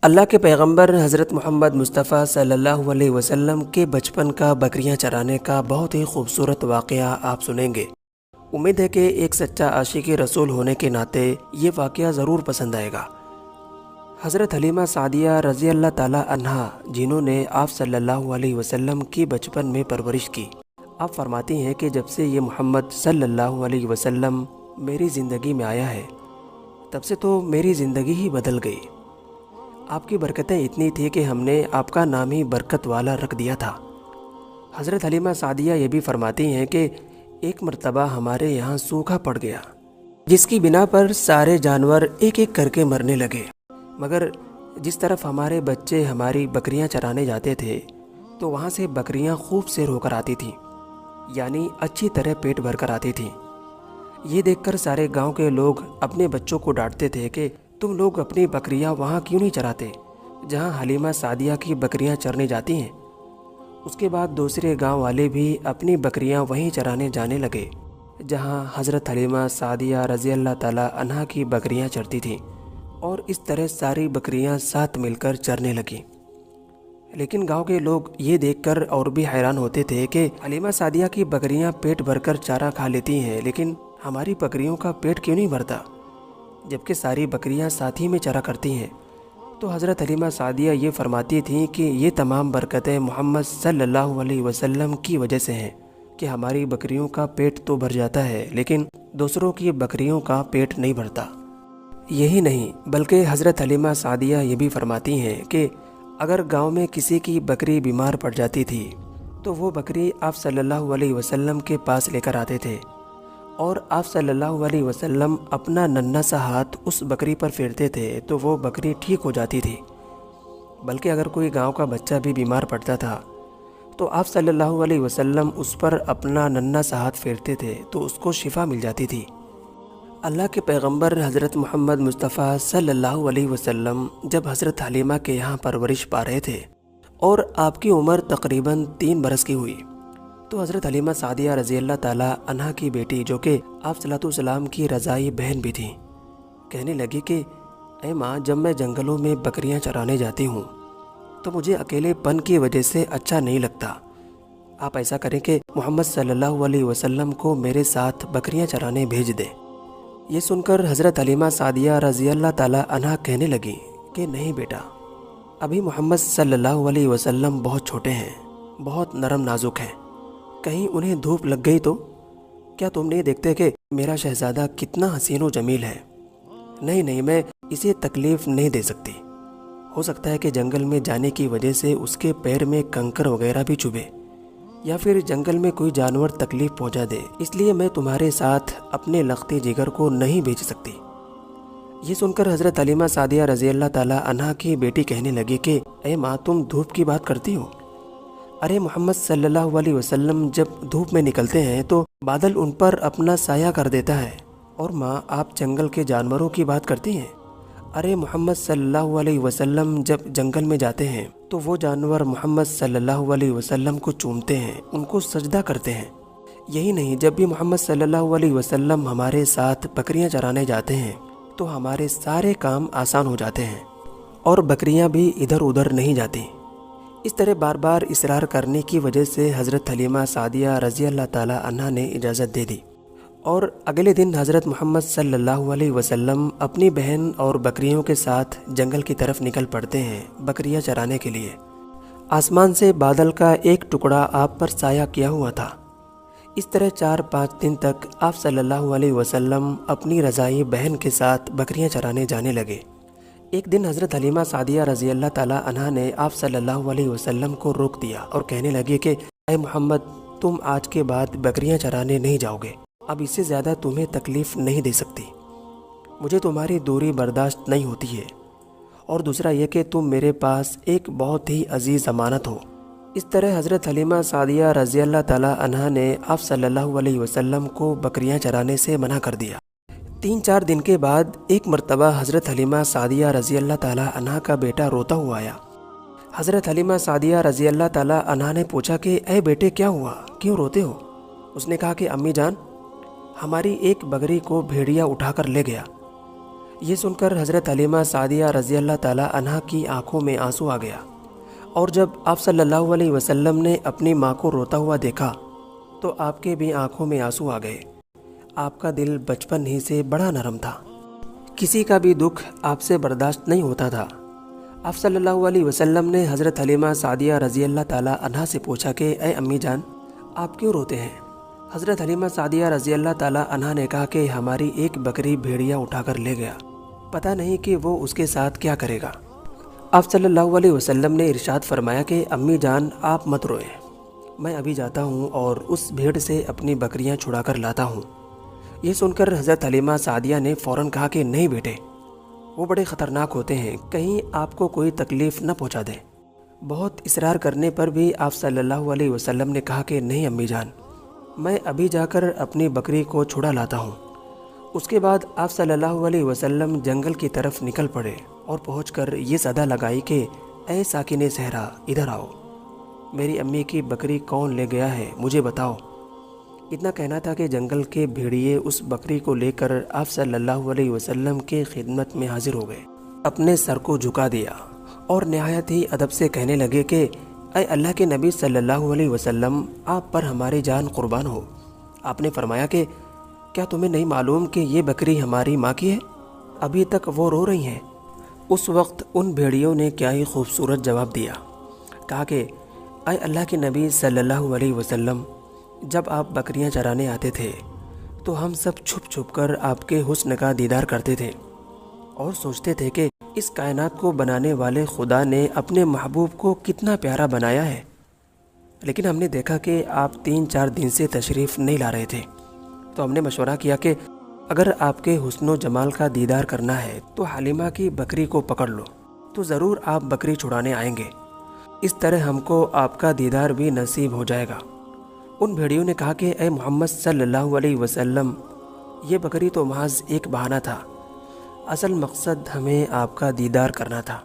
اللہ کے پیغمبر حضرت محمد مصطفیٰ صلی اللہ علیہ وسلم کے بچپن کا بکریاں چرانے کا بہت ہی خوبصورت واقعہ آپ سنیں گے۔ امید ہے کہ ایک سچا عاشق رسول ہونے کے ناطے یہ واقعہ ضرور پسند آئے گا۔ حضرت حلیمہ سعدیہ رضی اللہ تعالی عنہا، جنہوں نے آپ صلی اللہ علیہ وسلم کی بچپن میں پرورش کی، آپ فرماتی ہیں کہ جب سے یہ محمد صلی اللہ علیہ وسلم میری زندگی میں آیا ہے، تب سے تو میری زندگی ہی بدل گئی۔ آپ کی برکتیں اتنی تھی کہ ہم نے آپ کا نام ہی برکت والا رکھ دیا تھا۔ حضرت حلیمہ سعدیہ یہ بھی فرماتی ہیں کہ ایک مرتبہ ہمارے یہاں سوکھا پڑ گیا، جس کی بنا پر سارے جانور ایک ایک کر کے مرنے لگے، مگر جس طرف ہمارے بچے ہماری بکریاں چرانے جاتے تھے تو وہاں سے بکریاں خوب سیر ہو کر آتی تھیں، یعنی اچھی طرح پیٹ بھر کر آتی تھیں۔ یہ دیکھ کر سارے گاؤں کے لوگ اپنے بچوں کو ڈانٹتے تھے کہ تم لوگ اپنی بکریاں وہاں کیوں نہیں چراتے جہاں حلیمہ سعدیہ کی بکریاں چرنے جاتی ہیں۔ اس کے بعد دوسرے گاؤں والے بھی اپنی بکریاں وہیں چرانے جانے لگے جہاں حضرت حلیمہ سعدیہ رضی اللہ تعالی عنہا کی بکریاں چرتی تھیں، اور اس طرح ساری بکریاں ساتھ مل کر چرنے لگیں۔ لیکن گاؤں کے لوگ یہ دیکھ کر اور بھی حیران ہوتے تھے کہ حلیمہ سعدیہ کی بکریاں پیٹ بھر کر چارہ کھا لیتی ہیں، لیکن ہماری بکریوں کا پیٹ کیوں نہیں بھرتا جبکہ ساری بکریاں ساتھ ہی میں چرا کرتی ہیں۔ تو حضرت حلیمہ سعدیہ یہ فرماتی تھیں کہ یہ تمام برکتیں محمد صلی اللہ علیہ وسلم کی وجہ سے ہیں کہ ہماری بکریوں کا پیٹ تو بھر جاتا ہے لیکن دوسروں کی بکریوں کا پیٹ نہیں بھرتا۔ یہی نہیں بلکہ حضرت حلیمہ سعدیہ یہ بھی فرماتی ہیں کہ اگر گاؤں میں کسی کی بکری بیمار پڑ جاتی تھی تو وہ بکری آپ صلی اللہ علیہ وسلم کے پاس لے کر آتے تھے، اور آپ صلی اللہ علیہ وسلم اپنا ننھا سا ہاتھ اس بکری پر پھیرتے تھے تو وہ بکری ٹھیک ہو جاتی تھی۔ بلکہ اگر کوئی گاؤں کا بچہ بھی بیمار پڑتا تھا تو آپ صلی اللہ علیہ وسلم اس پر اپنا ننھا سا ہاتھ پھیرتے تھے تو اس کو شفا مل جاتی تھی۔ اللہ کے پیغمبر حضرت محمد مصطفیٰ صلی اللہ علیہ وسلم جب حضرت حلیمہ کے یہاں پرورش پا رہے تھے اور آپ کی عمر تقریباً 3 برس کی ہوئی تو حضرت حلیمہ سعدیہ رضی اللہ تعالی عنہا کی بیٹی، جو کہ آپ صلی اللہ علیہ وسلم کی رضائی بہن بھی تھی، کہنے لگی کہ اے ماں، جب میں جنگلوں میں بکریاں چرانے جاتی ہوں تو مجھے اکیلے پن کی وجہ سے اچھا نہیں لگتا۔ آپ ایسا کریں کہ محمد صلی اللہ علیہ وسلم کو میرے ساتھ بکریاں چرانے بھیج دیں۔ یہ سن کر حضرت حلیمہ سعدیہ رضی اللہ تعالی عنہا کہنے لگی کہ نہیں بیٹا، ابھی محمد صلی اللہ علیہ وسلم بہت چھوٹے ہیں، بہت نرم نازک ہیں، کہیں انہیں دھوپ لگ گئی تو؟ کیا تم نہیں دیکھتے کہ میرا شہزادہ کتنا حسین و جمیل ہے؟ نہیں، میں اسے تکلیف نہیں دے سکتی۔ ہو سکتا ہے کہ جنگل میں جانے کی وجہ سے اس کے پیر میں کنکر وغیرہ بھی چبھے، یا پھر جنگل میں کوئی جانور تکلیف پہنچا دے، اس لیے میں تمہارے ساتھ اپنے لختی جگر کو نہیں بھیج سکتی۔ یہ سن کر حضرت حلیمہ سعدیہ رضی اللہ تعالی عنہا کی بیٹی کہنے لگی کہ اے ماں، تم دھوپ کی بات کرتی ہو؟ ارے محمد صلی اللہ علیہ وسلم جب دھوپ میں نکلتے ہیں تو بادل ان پر اپنا سایہ کر دیتا ہے، اور ماں، آپ جنگل کے جانوروں کی بات کرتی ہیں؟ ارے محمد صلی اللہ علیہ وسلم جب جنگل میں جاتے ہیں تو وہ جانور محمد صلی اللہ علیہ وسلم کو چومتے ہیں، ان کو سجدہ کرتے ہیں۔ یہی نہیں، جب بھی محمد صلی اللہ علیہ وسلم ہمارے ساتھ بکریاں چرانے جاتے ہیں تو ہمارے سارے کام آسان ہو جاتے ہیں، اور بکریاں بھی ادھر ادھر نہیں جاتی۔ اس طرح بار بار اصرار کرنے کی وجہ سے حضرت حلیمہ سعدیہ رضی اللہ تعالی عنہا نے اجازت دے دی، اور اگلے دن حضرت محمد صلی اللہ علیہ وسلم اپنی بہن اور بکریوں کے ساتھ جنگل کی طرف نکل پڑتے ہیں بکریاں چرانے کے لیے۔ آسمان سے بادل کا ایک ٹکڑا آپ پر سایہ کیا ہوا تھا۔ اس طرح 4-5 دن تک آپ صلی اللہ علیہ وسلم اپنی رضائی بہن کے ساتھ بکریاں چرانے جانے لگے۔ ایک دن حضرت حلیمہ سعدیہ رضی اللہ تعالی عنہا نے آپ صلی اللہ علیہ وسلم کو روک دیا اور کہنے لگی کہ اے محمد، تم آج کے بعد بکریاں چرانے نہیں جاؤ گے، اب اس سے زیادہ تمہیں تکلیف نہیں دے سکتی، مجھے تمہاری دوری برداشت نہیں ہوتی ہے، اور دوسرا یہ کہ تم میرے پاس ایک بہت ہی عزیز امانت ہو۔ اس طرح حضرت حلیمہ سعدیہ رضی اللہ تعالی عنہا نے آپ صلی اللہ علیہ وسلم کو بکریاں چرانے سے منع کر دیا۔ 3-4 دن کے بعد ایک مرتبہ حضرت حلیمہ سعدیہ رضی اللہ تعالی عنہا کا بیٹا روتا ہوا آیا۔ حضرت حلیمہ سعدیہ رضی اللہ تعالی عنہا نے پوچھا کہ اے بیٹے، کیا ہوا، کیوں روتے ہو؟ اس نے کہا کہ امی جان، ہماری ایک بکری کو بھیڑیا اٹھا کر لے گیا۔ یہ سن کر حضرت حلیمہ سعدیہ رضی اللہ تعالی عنہا کی آنکھوں میں آنسو آ گیا، اور جب آپ صلی اللہ علیہ وسلم نے اپنی ماں کو روتا ہوا دیکھا تو آپ کے بھی آنکھوں میں آنسو آ گئے۔ آپ کا دل بچپن ہی سے بڑا نرم تھا، کسی کا بھی دکھ آپ سے برداشت نہیں ہوتا تھا۔ آپ صلی اللہ علیہ وسلم نے حضرت حلیمہ سعدیہ رضی اللہ تعالی عنہا سے پوچھا کہ اے امی جان، آپ کیوں روتے ہیں؟ حضرت حلیمہ سعدیہ رضی اللہ تعالی عنہا نے کہا کہ ہماری ایک بکری بھیڑیا اٹھا کر لے گیا، پتہ نہیں کہ وہ اس کے ساتھ کیا کرے گا۔ آپ صلی اللہ علیہ وسلم نے ارشاد فرمایا کہ امی جان آپ مت روئیں، میں ابھی جاتا ہوں اور اس بھیڑ سے اپنی بکریاں چھڑا کر لاتا ہوں۔ یہ سن کر حضرت حلیمہ سعدیہ نے فوراً کہا کہ نہیں بیٹے، وہ بڑے خطرناک ہوتے ہیں، کہیں آپ کو کوئی تکلیف نہ پہنچا دیں۔ بہت اصرار کرنے پر بھی آپ صلی اللہ علیہ وسلم نے کہا کہ نہیں امی جان، میں ابھی جا کر اپنی بکری کو چھڑا لاتا ہوں۔ اس کے بعد آپ صلی اللہ علیہ وسلم جنگل کی طرف نکل پڑے اور پہنچ کر یہ صدا لگائی کہ اے ساکن صحرا ادھر آؤ، میری امی کی بکری کون لے گیا ہے مجھے بتاؤ۔ اتنا کہنا تھا کہ جنگل کے بھیڑیے اس بکری کو لے کر آپ صلی اللہ علیہ وسلم کی خدمت میں حاضر ہو گئے، اپنے سر کو جھکا دیا اور نہایت ہی ادب سے کہنے لگے کہ اے اللہ کے نبی صلی اللہ علیہ وسلم، آپ پر ہماری جان قربان ہو۔ آپ نے فرمایا کہ کیا تمہیں نہیں معلوم کہ یہ بکری ہماری ماں کی ہے؟ ابھی تک وہ رو رہی ہیں۔ اس وقت ان بھیڑیوں نے کیا ہی خوبصورت جواب دیا، کہا کہ اے اللہ کے نبی صلی اللہ علیہ وسلم، جب آپ بکریاں چرانے آتے تھے تو ہم سب چھپ چھپ کر آپ کے حسن کا دیدار کرتے تھے اور سوچتے تھے کہ اس کائنات کو بنانے والے خدا نے اپنے محبوب کو کتنا پیارا بنایا ہے، لیکن ہم نے دیکھا کہ آپ 3-4 دن سے تشریف نہیں لا رہے تھے، تو ہم نے مشورہ کیا کہ اگر آپ کے حسن و جمال کا دیدار کرنا ہے تو حلیمہ کی بکری کو پکڑ لو، تو ضرور آپ بکری چھڑانے آئیں گے، اس طرح ہم کو آپ کا دیدار بھی نصیب ہو جائے گا۔ ان بھیڑیوں نے کہا کہ اے محمد صلی اللہ علیہ وسلم، یہ بکری تو محض ایک بہانہ تھا، اصل مقصد ہمیں آپ کا دیدار کرنا تھا۔